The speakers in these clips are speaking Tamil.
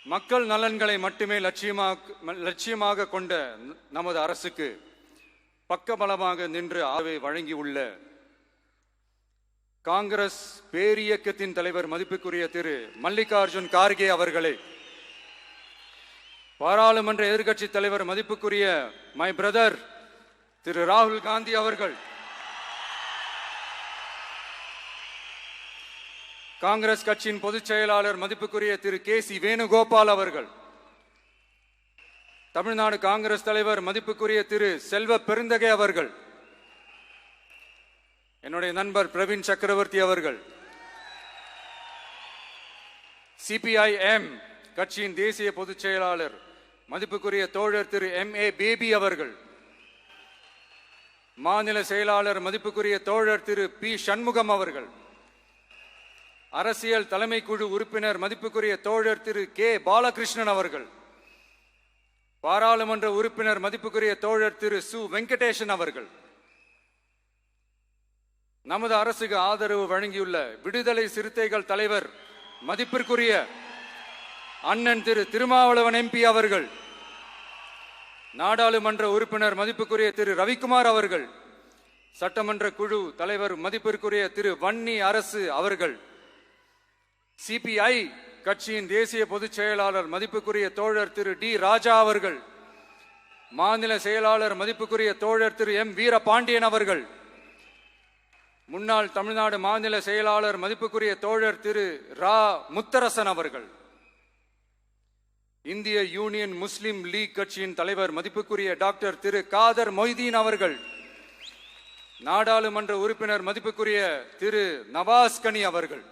மக்கள் நலன்களை மட்டுமே லட்சியமாக கொண்ட நமது அரசுக்கு பக்கபலமாக நின்று ஆதரவை வழங்கியுள்ள காங்கிரஸ் பேரியக்கத்தின் தலைவர் மதிப்புக்குரிய திரு மல்லிகார்ஜுன் கார்கே அவர்களே, பாராளுமன்ற எதிர்க்கட்சி தலைவர் மதிப்புக்குரிய மை பிரதர் திரு ராகுல் காந்தி அவர்கள், காங்கிரஸ் கட்சியின் பொதுச் செயலாளர் மதிப்புக்குரிய திரு கே.சி. வேணுகோபால் அவர்கள், தமிழ்நாடு காங்கிரஸ் தலைவர் மதிப்புக்குரிய திரு செல்வ பெருந்தகை அவர்கள், என்னுடைய நண்பர் பிரவீன் சக்கரவர்த்தி அவர்கள், சிபிஐஎம் கட்சியின் தேசிய பொதுச் செயலாளர் மதிப்புக்குரிய தோழர் திரு M.A. பேபி அவர்கள், மாநில செயலாளர் மதிப்புக்குரிய தோழர் திரு பி. சண்முகம் அவர்கள், அரசியல் தலைமை குழு உறுப்பினர் மதிப்புக்குரிய தோழர் திரு கே. பாலகிருஷ்ணன் அவர்கள், பாராளுமன்ற உறுப்பினர் மதிப்புக்குரிய தோழர் திரு சு. வெங்கடேசன் அவர்கள், நமது அரசுக்கு ஆதரவு வழங்கியுள்ள விடுதலை சிறுத்தைகள் தலைவர் மதிப்பிற்குரிய அண்ணன் திரு திருமாவளவன் MP அவர்கள், நாடாளுமன்ற உறுப்பினர் மதிப்புக்குரிய திரு ரவிக்குமார் அவர்கள், சட்டமன்ற குழு தலைவர் மதிப்பிற்குரிய திரு வன்னி அரசு அவர்கள், சிபிஐ கட்சியின் தேசிய பொதுச் செயலாளர் மதிப்புக்குரிய தோழர் திரு டி. ராஜா அவர்கள், மாநில செயலாளர் மதிப்புக்குரிய தோழர் திரு M. வீரபாண்டியன் அவர்கள், முன்னாள் தமிழ்நாடு மாநில செயலாளர் மதிப்புக்குரிய தோழர் திரு ரா. முத்தரசன் அவர்கள், இந்திய யூனியன் முஸ்லிம் லீக் கட்சியின் தலைவர் மதிப்புக்குரிய டாக்டர் திரு காதர் மொய்தீன் அவர்கள், நாடாளுமன்ற உறுப்பினர் மதிப்புக்குரிய திரு நவாஸ் கனி அவர்கள்,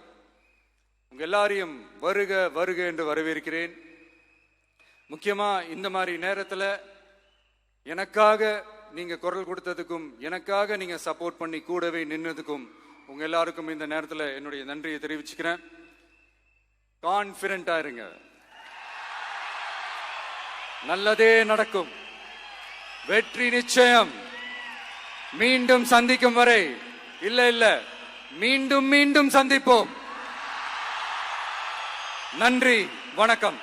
உங்க எல்லாரையும் வருக வருக என்று வரவேற்கிறேன். முக்கியமா இந்த மாதிரி நேரத்தில் எனக்காக நீங்க குரல் கொடுத்ததுக்கும், எனக்காக நீங்க சப்போர்ட் பண்ணி கூடவே நின்னதுக்கும் உங்க எல்லாருக்கும் இந்த நேரத்தில் என்னுடைய நன்றியை தெரிவிச்சுக்கிறேன். கான்பிடண்டா இருங்க, நல்லதே நடக்கும், வெற்றி நிச்சயம். மீண்டும் சந்திக்கும் வரை இல்ல மீண்டும் மீண்டும் சந்திப்போம். நன்றி, வணக்கம்.